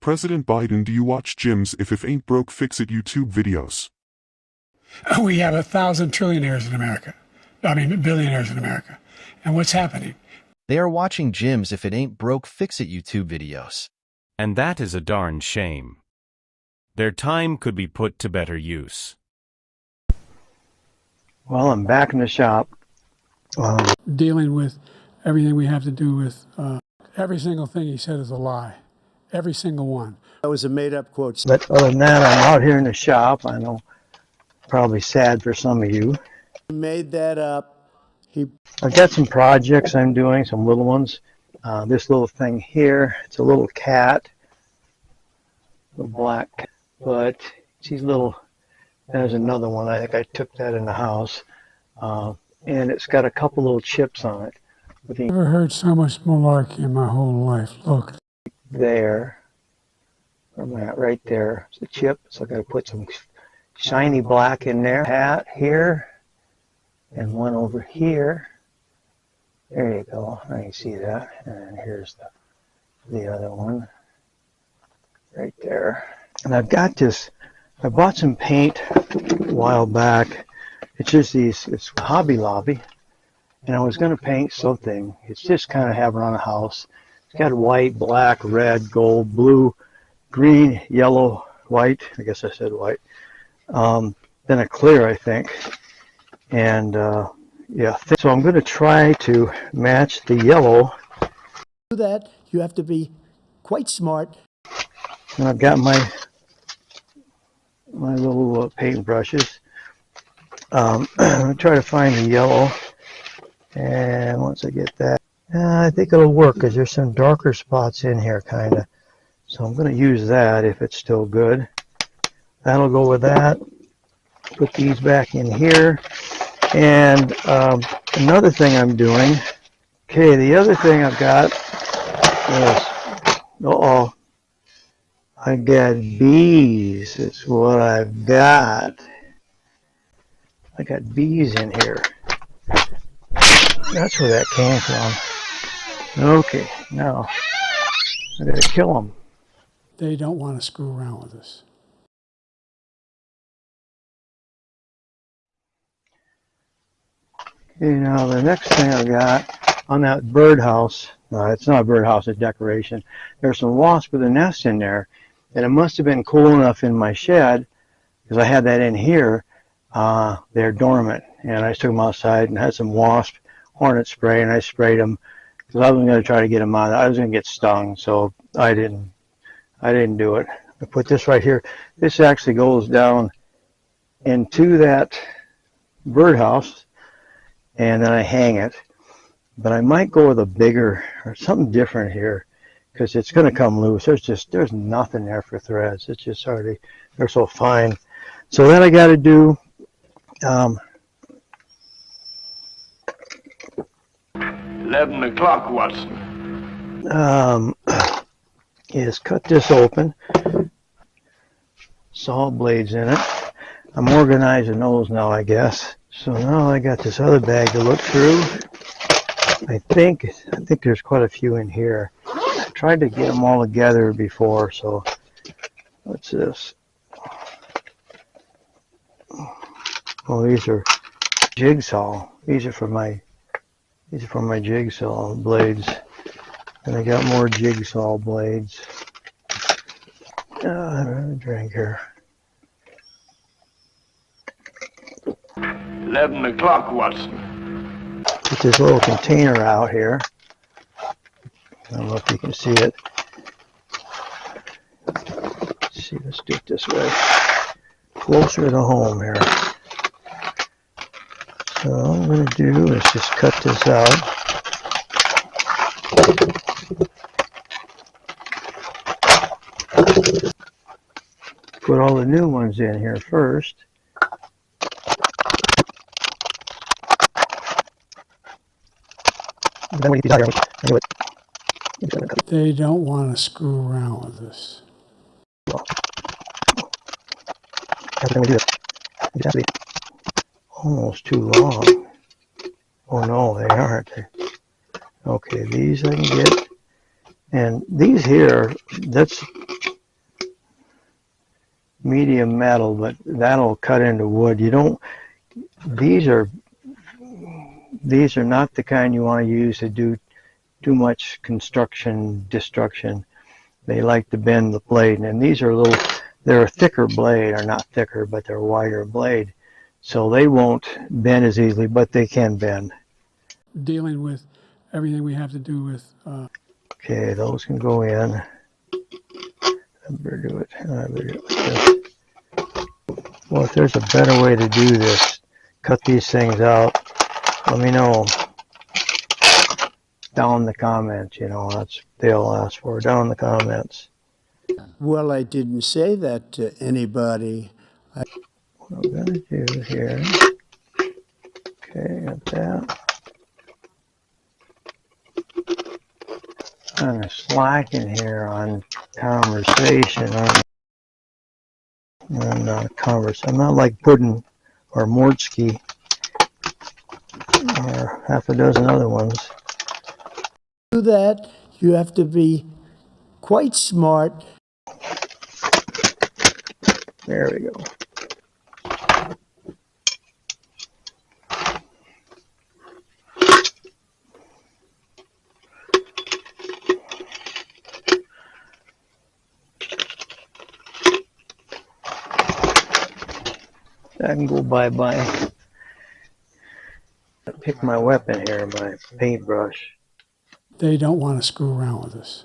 President Biden, do you watch Jim's If Ain't Broke Fix It YouTube videos? We have 1,000 trillionaires in America. I mean, billionaires in America. And what's happening? They are watching Jim's If It Ain't Broke Fix It YouTube videos. And that is a darn shame. Their time could be put to better use. Well, I'm back in the shop. Dealing with everything we have to do with every single thing he said is a lie. Every single one. That was a made-up quote. But other than that, I'm out here in the shop. I know, probably sad for some of you. He made that up. I've got some projects I'm doing, some little ones. This little thing here, it's a little cat, a black cat, but she's little. There's another one. I think I took that in the house, and it's got a couple little chips on it. I've never heard so much malarkey in my whole life. Look. There, where am I at? Right there. It's a chip, so I got to put some shiny black in there. Hat here, and one over here. There you go. Now you see that. And here's the other one, right there. And I've got this. I bought some paint a while back. It's just it's Hobby Lobby, and I was going to paint something. It's just kind of have around the house. It's got white, black, red, gold, blue, green, yellow, white. I guess I said white. Then a clear, I think. And yeah, so I'm going to try to match the yellow. To do that, you have to be quite smart. And I've got my little paint brushes. I'm going to try to find the yellow. And once I get that, I think it'll work because there's some darker spots in here, kind of. So I'm going to use that if it's still good. That'll go with that. Put these back in here. And another thing I'm doing, okay, the other thing I've got is, I got bees. It's what I've got. I got bees in here. That's where that came from. Okay, now I gotta kill them. They don't want to screw around with us. Okay, now the next thing I got on that birdhouse, it's not a birdhouse, it's a decoration. There's some wasps with a nest in there, and it must have been cool enough in my shed, because I had that in here. They're dormant, and I took them outside and had some wasp hornet spray, and I sprayed them because I was going to try to get them out. I was going to get stung, so I didn't do it. I put this right here. This actually goes down into that birdhouse, and then I hang it. But I might go with a bigger or something different here, because it's going to come loose. There's nothing there for threads. It's just already, they're so fine. So then I got to do 11 o'clock, Watson. Is cut this open. Saw blades in it. I'm organizing those now, I guess. So now I got this other bag to look through. I think there's quite a few in here. I tried to get them all together before, so what's this? Oh, these are jigsaw. These are for my jigsaw blades. And I got more jigsaw blades. I have a drink here. 11 o'clock, Watson. Get this little container out here. I don't know if you can see it. Let's see, let's do it this way. Closer to home here. So all I'm going to do is just cut this out. Put all the new ones in here first. And then we get these out here. They don't want to screw around with us. Then we do it. It's actually almost too long. Oh no, they aren't. Okay, these I can get. And these here, medium metal, but that'll cut into wood. You don't, these are not the kind you want to use to do too much construction destruction. They like to bend the blade, and these are they're a thicker blade, or not thicker, but they're a wider blade. So they won't bend as easily, but they can bend. Dealing with everything we have to do with. Okay, those can go in. I better do it. Like this. Well, if there's a better way to do this, cut these things out, let me know down in the comments. That's what they'll ask for, down in the comments. Well, I didn't say that to anybody. What I'm going to do here, okay, got that. I'm kind of slacking here on conversation. I'm not like Puddin or Mortsky or half a dozen other ones. To do that, you have to be quite smart. There we go. I can go bye-bye. Pick my weapon here, my paintbrush. They don't want to screw around with us.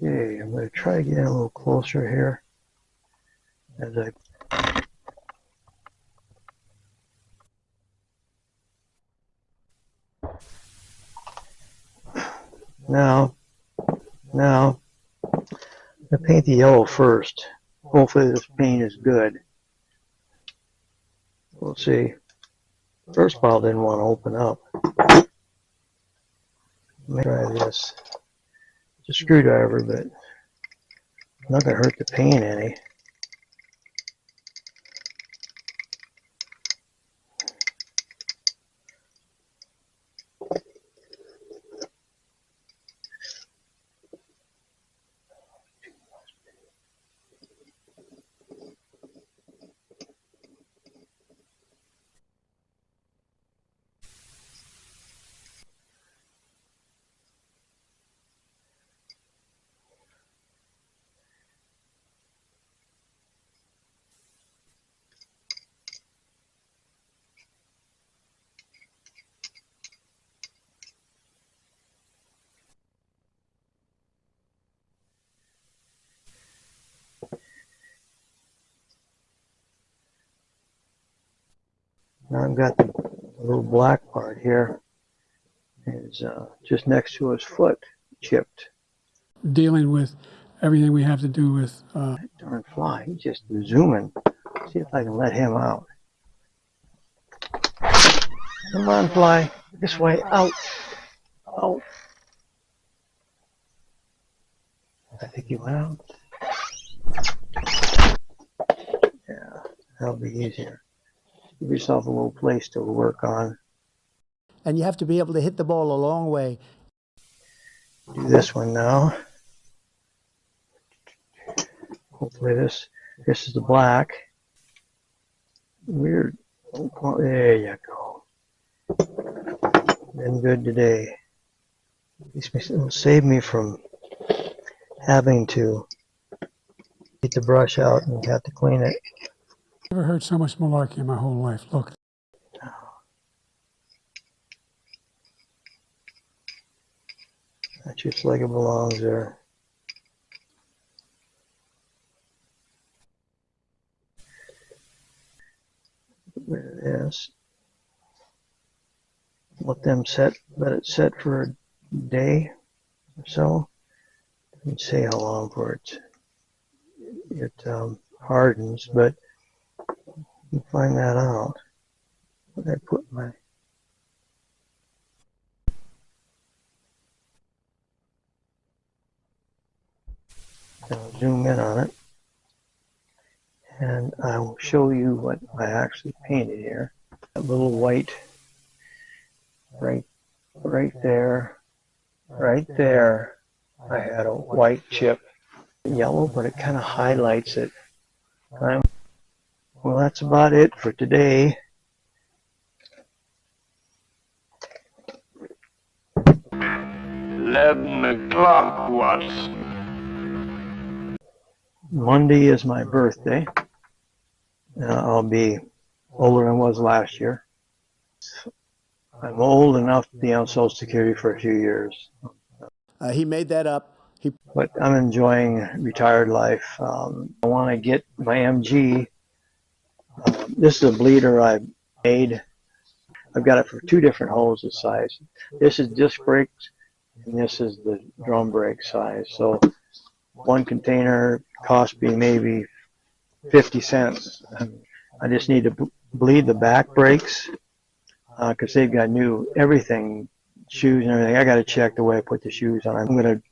Okay, I'm going to try to get in a little closer here as I now I'm going to paint the yellow first. Hopefully this paint is good. We'll see. First pile didn't want to open up. Let me try this. It's a screwdriver, but not going to hurt the paint any. Now I've got the little black part here. Is just next to his foot, chipped. Dealing with everything we have to do with. Darn fly, he's just zooming. See if I can let him out. Come on, fly. This way, out. Out. I think he went out. Yeah, that'll be easier. Give yourself a little place to work on. And you have to be able to hit the ball a long way. Do this one now. Hopefully this is the black. Weird. There you go. Been good today. It'll save me from having to get the brush out and have to clean it. Never heard so much malarkey in my whole life. Look. That's just like it belongs there. Get rid of this. Let it set for a day or so. Doesn't say how long for it hardens, but you can find that out. I put my I'll zoom in on it, and I will show you what I actually painted here. That little white right there, right there. I had a white chip, yellow, but it kind of highlights it. Well, that's about it for today. 11 o'clock, Watson. Monday is my birthday. I'll be older than I was last year. I'm old enough to be on Social Security for a few years. He made that up. But I'm enjoying retired life. I want to get my MG. This is a bleeder I made. I've got it for two different holes of size. This is disc brakes, and this is the drum brake size. So one container cost me maybe 50 cents. I just need to bleed the back brakes because they've got new everything, shoes and everything. I got to check the way I put the shoes on. I'm going to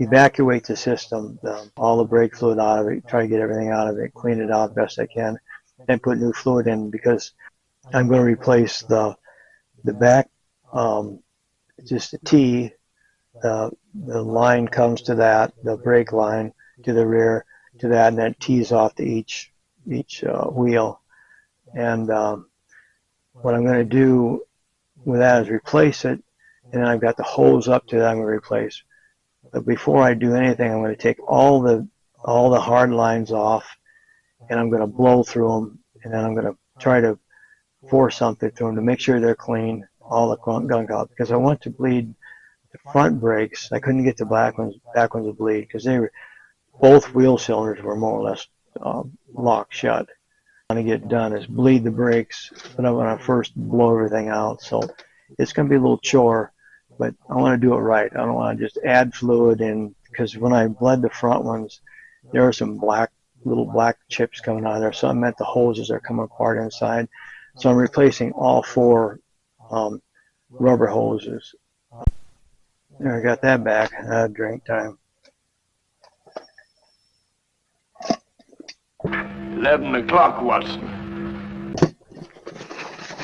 evacuate the system, all the brake fluid out of it, try to get everything out of it, clean it out best I can, then put new fluid in because I'm going to replace the back, just the T, the line comes to that, the brake line to the rear to that, and then tees off to each wheel. And what I'm going to do with that is replace it, and then I've got the hose up to that I'm going to replace. But before I do anything, I'm going to take all the hard lines off, and I'm going to blow through them, and then I'm going to try to force something through them to make sure they're clean, all the gunk out, because I want to bleed the front brakes. I couldn't get the back ones to bleed because they were both wheel cylinders were more or less locked shut. What I want to get done is bleed the brakes, but I want to first blow everything out. So it's going to be a little chore, but I want to do it right. I don't want to just add fluid in, because when I bled the front ones, there are some little black chips coming out of there. So I meant the hoses are coming apart inside. So I'm replacing all four rubber hoses. There, I got that back. Drink time. 11 o'clock, Watson.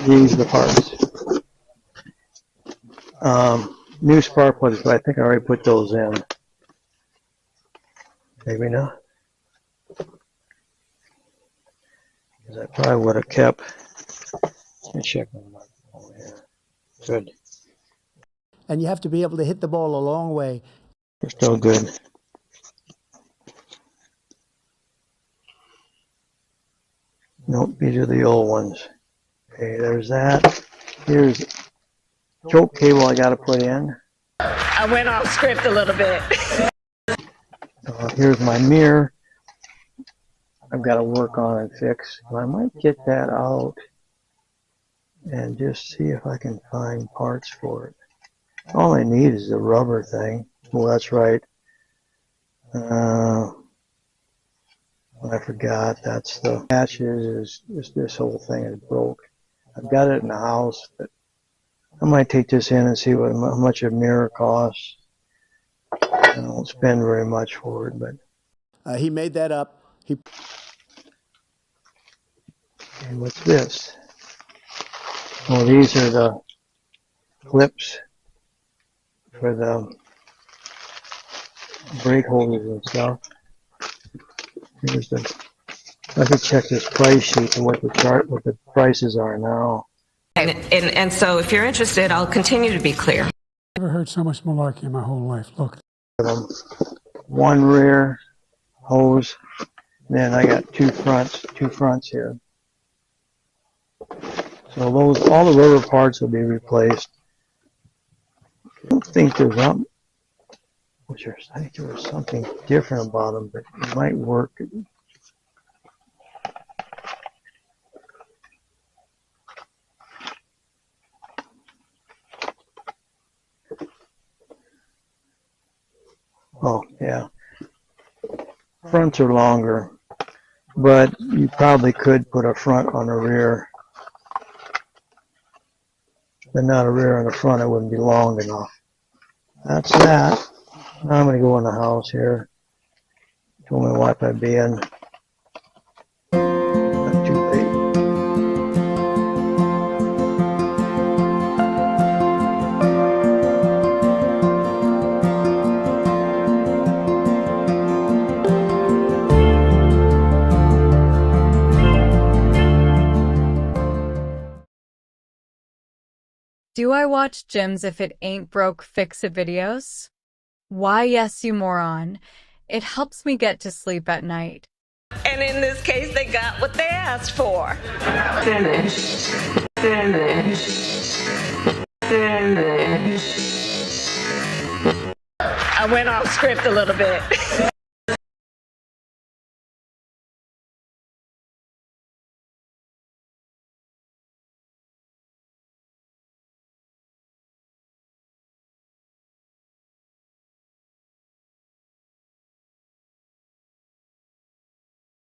These are the parts. New spark plugs, but I think I already put those in. Maybe not. Because I probably would have kept. Let me check my microphone here. Good. And you have to be able to hit the ball a long way. They're still good. Nope, these are the old ones. Okay, there's that. Here's choke cable I got to put in. I went off script a little bit. Here's my mirror. I've got to work on and fix. I might get that out and just see if I can find parts for it. All I need is the rubber thing. Well, that's right. I forgot. That's the patches. Is this whole thing is broke. I've got it in the house, but I might take this in and see how much a mirror costs. I don't spend very much for it, but He made that up. and what's this? Well, these are the clips for the brake holders and stuff. Here's the. I could check this price sheet and what the prices are now. And so if you're interested, I'll continue to be clear. I've never heard so much malarkey in my whole life. Look. One rear hose, then I got two fronts here. So all the rubber parts will be replaced. I don't think there's I think there was something different about them, but it might work. Oh, yeah. Fronts are longer, but you probably could put a front on a rear. but not a rear and a front. It wouldn't be long enough. That's that. Now I'm going to go in the house here. Told my wife I'd be in. Not too late. Do I watch Jim's If It Ain't Broke Fix It videos? Why, yes, you moron. It helps me get to sleep at night. And in this case, they got what they asked for. Finish. Finish. Finish. I went off script a little bit.